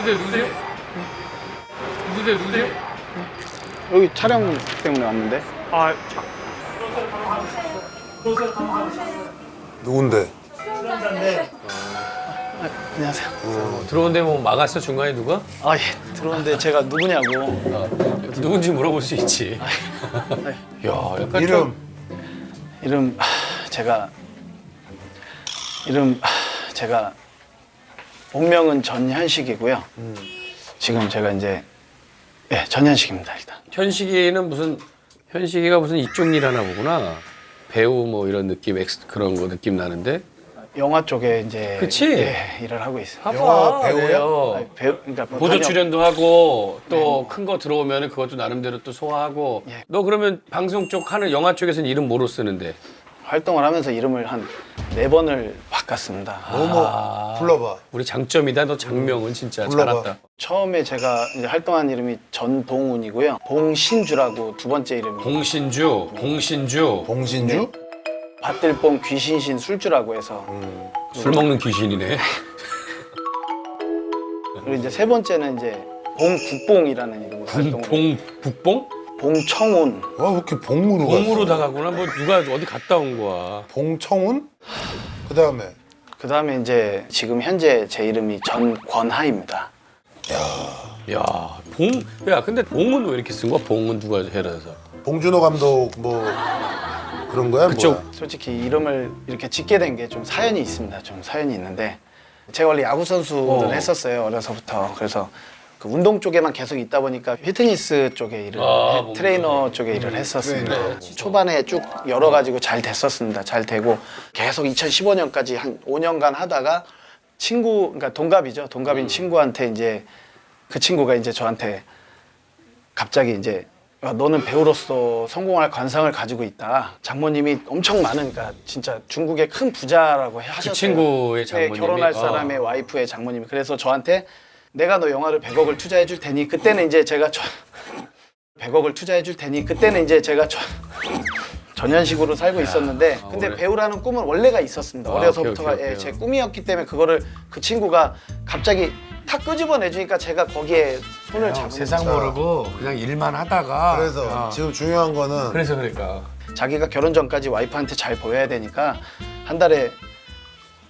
누구세요? 여기 촬영 때문에 왔는데. 아, 누군데? 안녕하세요. 들어온데 뭐 막았어 중간에 누가? 아 예. 들어오는데 제가 누구냐고. 누군지 물어볼 수 있지. 야, 약간 이름 이름 제가 본명은 전현식이고요. 지금 제가 이제 전현식입니다 일단. 현식이가 무슨 이쪽 일 하나 보구나. 배우 뭐 이런 느낌, 그런 거 느낌 나는데. 영화 쪽에 이제 그치? 일을 하고 있어요. 영화 배우야? 그래요. 배우 그러니까 뭐 보조 번역- 출연도 하고 또 큰 거 들어오면 그것도 나름대로 또 소화하고. 예. 너 그러면 방송 쪽 하는 영화 쪽에서는 이름 뭐로 쓰는데? 활동을 하면서 이름을 한 4번을 바꿨습니다. 뭐뭐 불러봐. 우리 장점이다. 너 장명은 진짜 불러봐. 잘한다. 처음에 제가 이제 활동한 이름이 전동훈이고요. 봉신주라고 두 번째 이름이 봉신주. 봉신주? 밭들뽕 귀신신 술주라고 해서 술 먹는 귀신이네. 그리고 이제 세 번째는 이제 봉국봉이라는 이름으로 활동을 북봉? 봉청훈. 왜 이렇게 봉으로 갔어? 봉으로 다 가구나. 뭐 누가 어디 갔다 온 거야. 봉청훈? 그 다음에 그 다음에 이제 지금 현재 제 이름이 전권하입니다. 야, 야, 근데 봉은 왜 이렇게 쓴 거야? 봉은 누가 해라서. 봉준호 감독 뭐 그런 거야? 그쪽. 뭐야? 솔직히 이름을 이렇게 짓게 된 게 좀 사연이 있습니다. 좀 사연이 있는데 제가 원래 야구 선수를 했었어요. 어려서부터. 그래서 그 운동 쪽에만 계속 있다 보니까 피트니스 쪽에 일을 트레이너 쪽에 일을 했었습니다. 초반에 쭉 열어가지고 잘 됐었습니다. 잘 되고 계속 2015년까지 한 5년간 하다가 친구, 그러니까 동갑이죠. 동갑인 친구한테 이제 그 친구가 이제 저한테 갑자기 이제 야, 너는 배우로서 성공할 관상을 가지고 있다. 장모님이 엄청 많으니까 진짜 중국의 큰 부자라고 하셨어요. 그 친구의 네, 장모님이. 결혼할 사람의 와이프의 장모님이. 그래서 저한테 내가 너 영화를 100억을 투자해 줄 테니 그때는 이제 제가 100억을 투자해 줄 테니 그때는 이제 제가 전현식으로 살고 있었는데 근데 그래. 배우라는 꿈은 원래가 있었습니다. 어려서부터가 오케이. 제 꿈이었기 때문에 그거를 그 친구가 갑자기 탁 끄집어내 주니까 제가 거기에 손을 잡은 세상 모르고 그냥 일만 하다가. 그래서 지금 중요한 거는 그래서 그러니까. 자기가 결혼 전까지 와이프한테 잘 보여야 되니까 한 달에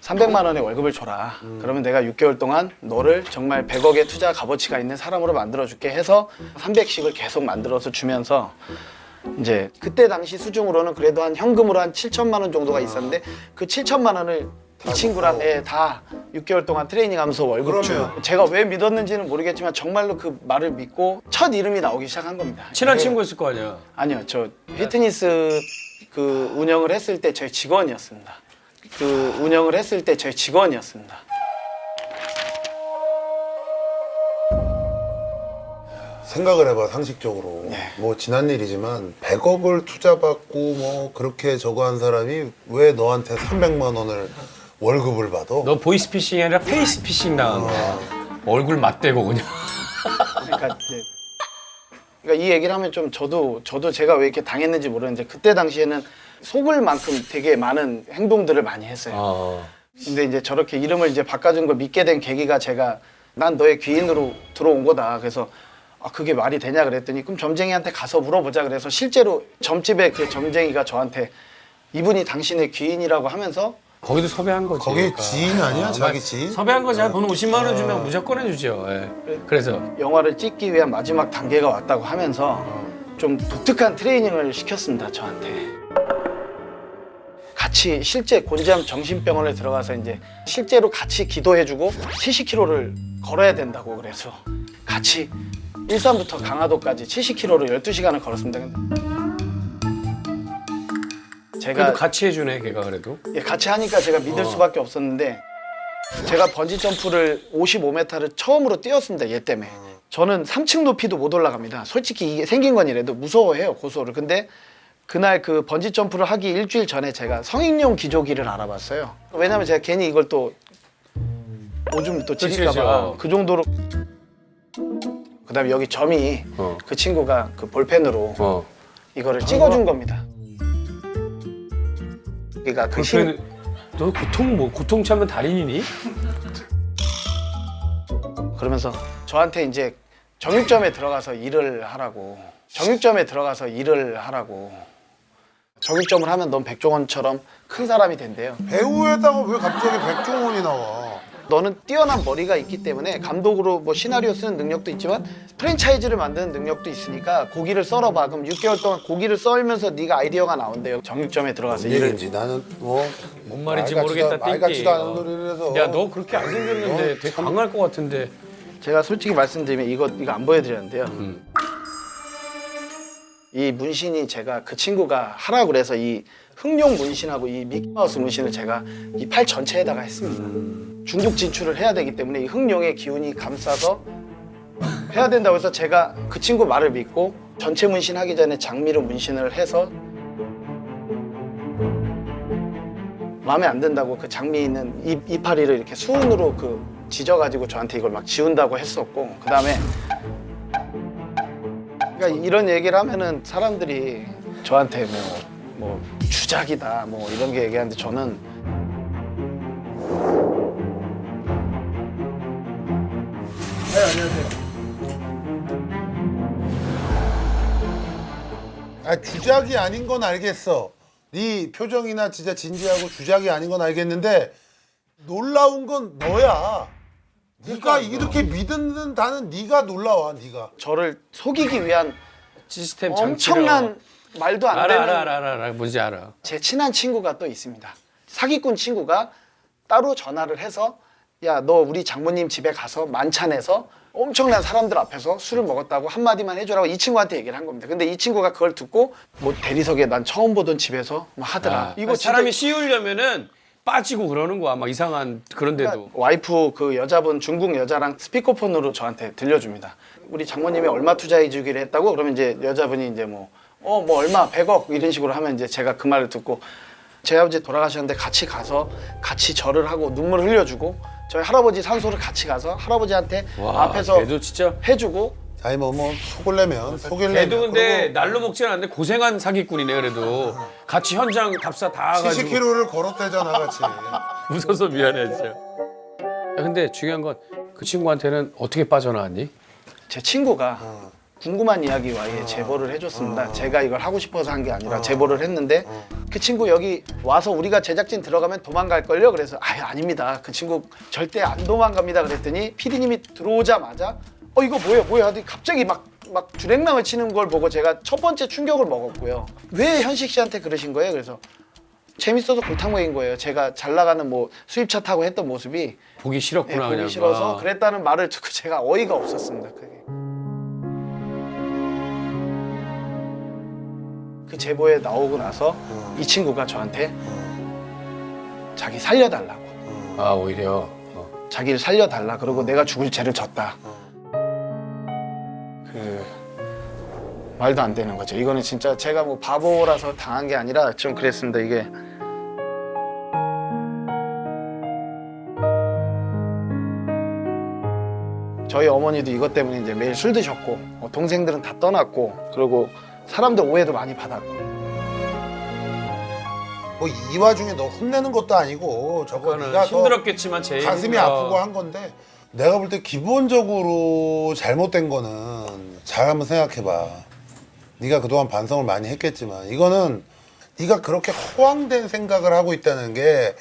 300만 원의 월급을 줘라. 그러면 내가 6개월 동안 너를 정말 100억의 투자 값어치가 있는 사람으로 만들어줄게 해서 300씩을 계속 만들어서 주면서 이제 그때 당시 수중으로는 그래도 한 현금으로 한 7천만 원 정도가 있었는데 그 7천만 원을 이 친구랑 다 6개월 동안 트레이닝하면서 월급 주고 그러면- 제가 왜 믿었는지는 모르겠지만 정말로 그 말을 믿고 첫 이름이 나오기 시작한 겁니다. 친한 친구였을 거 아니야. 아니요, 저 피트니스 그 운영을 했을 때 저희 직원이었습니다. 생각을 해봐 상식적으로 뭐 지난 일이지만 100억을 투자받고 뭐 그렇게 저거 한 사람이 왜 너한테 300만 원을 월급을 받아? 너 보이스피싱이 아니라 페이스피싱 당한 거야. 얼굴 맞대고 그냥. 그러니까 이 얘기를 하면 좀 저도 제가 왜 이렇게 당했는지 모르는데 그때 당시에는 속을 만큼 되게 많은 행동들을 많이 했어요. 근데 이제 저렇게 이름을 이제 바꿔준 걸 믿게 된 계기가 제가 난 너의 귀인으로 들어온 거다. 그래서 아, 그게 말이 되냐 그랬더니 그럼 점쟁이한테 가서 물어보자 그래서 실제로 점집에 그 점쟁이가 저한테 이분이 당신의 귀인이라고 하면서 거기도 섭외한 거지. 거기 그러니까. 지인 아니야? 자기 지인? 섭외한 거지. 돈 50만 원 주면 무조건 해주죠. 예. 그래서 영화를 찍기 위한 마지막 단계가 왔다고 하면서 좀 독특한 트레이닝을 시켰습니다 저한테. 같이 실제 곤지암 정신병원에 들어가서 이제 실제로 같이 기도해주고 70km를 걸어야 된다고 그래서 같이 일산부터 강화도까지 70km를 12시간을 걸었습니다. 제가 그래도 같이 해주네 걔가 그래도. 같이 하니까 제가 믿을 수밖에 없었는데 제가 번지 점프를 55m를 처음으로 뛰었습니다. 얘 때문에. 저는 3층 높이도 못 올라갑니다. 솔직히 이게 생긴 건 이래도 무서워해요 고소를. 근데 그날 그 번지 점프를 하기 일주일 전에 제가 성인용 기조기를 알아봤어요. 왜냐면 제가 괜히 이걸 또 오줌 또 찌릴까 봐. 그 정도로. 그다음에 여기 점이 그 친구가 그 볼펜으로 이거를 찍어준 겁니다. 그러니까 그 너 고통 참면 달인이니? 그러면서 저한테 이제 정육점에 들어가서 일을 하라고. 정육점에 들어가서 일을 하라고. 정육점을 하면 넌 백종원처럼 큰 사람이 된대요. 배우에다가 왜 갑자기 백종원이 나와? 너는 뛰어난 머리가 있기 때문에 감독으로 뭐 시나리오 쓰는 능력도 있지만 프랜차이즈를 만드는 능력도 있으니까 고기를 썰어봐. 그럼 6개월 동안 고기를 썰면서 네가 아이디어가 나온대요. 정육점에 들어가서 무슨 일을. 얘기인지 나는 뭐 뭔 말인지 말 모르겠다. 같지도- 말 같지도 않은 소리를 해서. 야, 너 그렇게 안 생겼는데 되게 강할 것 같은데. 제가 솔직히 말씀드리면 이거 안 보여드렸는데요. 이 문신이 제가 그 친구가 하라고 그래서 이 흑룡 문신하고 이 미키마우스 문신을 제가 이 팔 전체에다가 했습니다. 중국 진출을 해야 되기 때문에 이 흑룡의 기운이 감싸서 해야 된다고 해서 제가 그 친구 말을 믿고 전체 문신 하기 전에 장미로 문신을 해서 마음에 안 든다고 그 장미 있는 이파리를 이렇게 수은으로 그 지져가지고 저한테 이걸 막 지운다고 했었고 그 다음에 그러니까 이런 얘기를 하면은 사람들이 저한테 뭐 주작이다 뭐 이런 게 얘기하는데 저는 네 안녕하세요. 아 주작이 아닌 건 알겠어. 네 표정이나 진짜 진지하고 주작이 아닌 건 알겠는데 놀라운 건 너야. 네가 이렇게 믿는다는 네가 놀라워. 네가. 저를 속이기 위한 시스템 장치를. 엄청난 말도 안 되는 알아. 뭔지 알아. 제 친한 친구가 또 있습니다. 사기꾼 친구가 따로 전화를 해서 야, 너 우리 장모님 집에 가서 만찬해서 엄청난 사람들 앞에서 술을 먹었다고 한마디만 해주라고 이 친구한테 얘기를 한 겁니다. 근데 이 친구가 그걸 듣고 뭐 대리석에 난 처음 보던 집에서 막 하더라. 이거 사람이 씌우려면은 빠지고 그러는 거야. 막 이상한 그런 데도. 그러니까 와이프 그 여자분 중국 여자랑 스피커폰으로 저한테 들려줍니다. 우리 장모님이 얼마 투자해 주기로 했다고 그러면 이제 여자분이 이제 뭐 얼마 100억 이런 식으로 하면 이제 제가 그 말을 듣고 제 아버지 돌아가셨는데 같이 가서 같이 절을 하고 눈물 흘려주고 저희 할아버지 산소를 같이 가서 할아버지한테 와, 앞에서 걔도 진짜. 해주고 아니 뭐 속을려면 속일려면. 걔도 근데 날로 먹지는 않는데 고생한 사기꾼이네 그래도. 같이 현장 답사 다 가지고. 70km를 걸었대잖아 같이. 웃어서 미안해 진짜. 야, 근데 중요한 건 그 친구한테는 어떻게 빠져나왔니? 제 친구가 궁금한 이야기와 제보를 해줬습니다. 제가 이걸 하고 싶어서 한 게 아니라 제보를 했는데 그 친구 여기 와서 우리가 제작진 들어가면 도망갈걸요? 그래서 아닙니다. 그 친구 절대 안 도망갑니다. 그랬더니 PD님이 들어오자마자 이거 뭐야 하더니 갑자기 막 주랭랑을 치는 걸 보고 제가 첫 번째 충격을 먹었고요. 왜 현식 씨한테 그러신 거예요? 그래서 재밌어서 골탕 먹인 거예요. 제가 잘 나가는 뭐 수입차 타고 했던 모습이 보기 싫었구나 보기 그냥. 싫어서 아. 그랬다는 말을 듣고 제가 어이가 없었습니다. 그게. 그 제보에 나오고 나서 이 친구가 저한테 자기 살려달라고 아 오히려. 자기를 살려달라 그러고 내가 죽을 죄를 졌다. 그 말도 안 되는 거죠. 이거는 진짜 제가 뭐 바보라서 당한 게 아니라 좀 그랬습니다. 이게 저희 어머니도 이것 때문에 이제 매일 술 드셨고 동생들은 다 떠났고 그리고 사람들 오해도 많이 받았고 뭐 이 와중에 너 혼내는 것도 아니고 저거 그거는 네가 더 힘들었겠지만 제일 가슴이 아프고 한 건데 내가 볼 때 기본적으로 잘못된 거는 잘 한번 생각해봐. 네가 그동안 반성을 많이 했겠지만 이거는 네가 그렇게 허황된 생각을 하고 있다는 게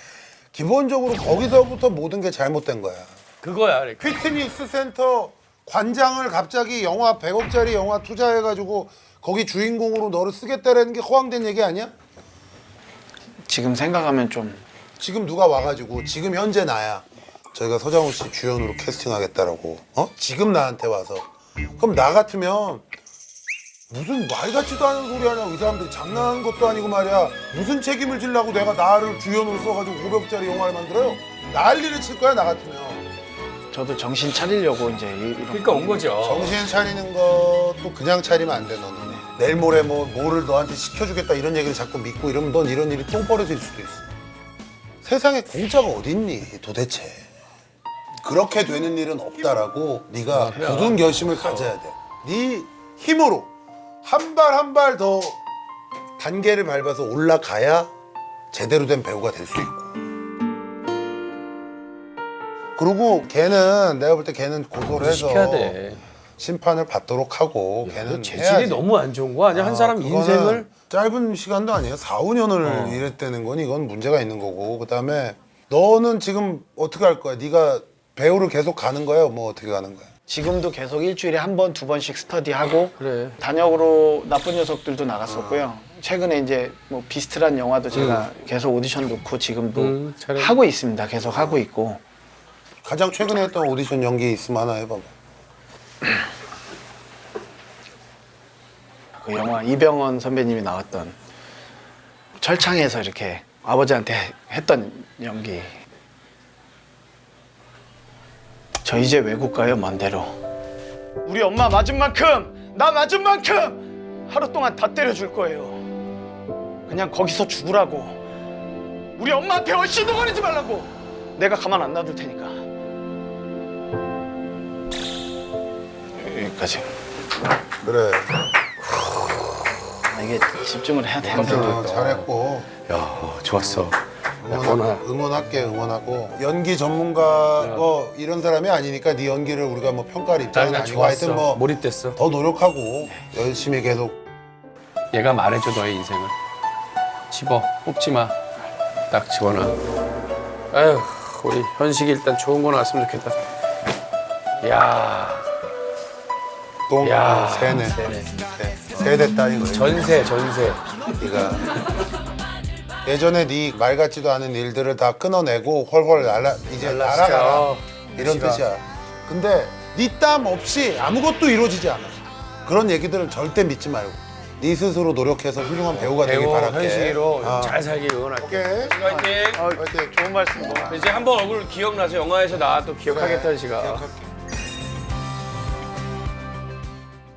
기본적으로 거기서부터 모든 게 잘못된 거야. 그거야. 피트니스 센터 관장을 갑자기 영화 100억짜리 영화 투자해가지고 거기 주인공으로 너를 쓰겠다라는 게 허황된 얘기 아니야? 지금 생각하면 좀 지금 누가 와가지고 지금 현재 나야 저희가 서장훈 씨 주연으로 캐스팅하겠다라고 지금 나한테 와서 그럼 나 같으면 무슨 말 같지도 않은 소리 하냐. 이 사람들이 장난하는 것도 아니고 말이야. 무슨 책임을 지려고 내가 나를 주연으로 써가지고 500억짜리 영화를 만들어요? 난리를 칠 거야 나 같으면. 저도 정신 차리려고 이제 이런 그러니까 온 거죠. 정신 차리는 것도 그냥 차리면 안 돼 너는. 내일 모레 뭐를 너한테 시켜주겠다 이런 얘기를 자꾸 믿고 이러면 넌 이런 일이 또 벌어질 수도 있어. 세상에 공짜가 어딨니 도대체. 그렇게 되는 일은 없다라고 네가 굳은 결심을 가져야 돼. 네 힘으로 한 발 한 발 더 단계를 밟아서 올라가야 제대로 된 배우가 될 수 있고. 그리고 걔는 내가 볼 때 걔는 고소를 해서 시켜야 돼. 심판을 받도록 하고 걔는 재질이 해야지. 너무 안 좋은 거 아니야? 한 사람 그거는 인생을 짧은 시간도 아니에요. 4, 5년을 일했다는 건 이건 문제가 있는 거고. 그다음에 너는 지금 어떻게 할 거야? 네가 배우를 계속 가는 거야? 뭐 어떻게 가는 거야? 지금도 계속 일주일에 한 번, 두 번씩 스터디하고 그래. 단역으로 나쁜 녀석들도 나갔었고요. 최근에 이제 뭐 비스트란 영화도 제가 계속 오디션 놓고 지금도 잘해. 하고 있습니다. 계속 하고 있고. 가장 최근에 했던 오디션 연기 있으면 하나 해봐봐. 그 영화 이병헌 선배님이 나왔던 철창에서 이렇게 아버지한테 했던 연기. 저 이제 외국 가요, 먼데로. 우리 엄마 맞은 만큼, 나 맞은 만큼 하루 동안 다 때려줄 거예요. 그냥 거기서 죽으라고. 우리 엄마한테 얼씨도거리지 말라고. 내가 가만 안 놔둘 테니까. 여기까지. 그래. 이게 집중을 해야 되는데. 잘했고. 야, 좋았어. 야, 응원할게. 응원하고 연기 전문가 뭐 이런 사람이 아니니까 네 연기를 우리가 뭐 평가할 입장은 나 아니고 하여튼 좋았어. 뭐 몰입됐어. 더 노력하고 열심히 계속. 얘가 말해줘 너의 인생을. 집어, 뽑지 마. 딱 집어넣어. 아휴, 우리 현식이 일단 좋은 거 나왔으면 좋겠다. 야, 똥 야. 세네. 세 됐다 이거. 전세. 네가 예전에 네 말 같지도 않은 일들을 다 끊어내고 훨훨 이제 날아가라 이런 뜻이야. 근데 네 땀 없이 아무것도 이루어지지 않아. 그런 얘기들을 절대 믿지 말고 네 스스로 노력해서 훌륭한 배우가 되길 배우 바랄게. 현식이로 아. 잘 살길 응원할게. 오케이. 화이팅. 화이팅. 좋은 말씀. 이제 한번 얼굴 기억나서 영화에서 나와도 기억하겠다는 시가. 기억할게.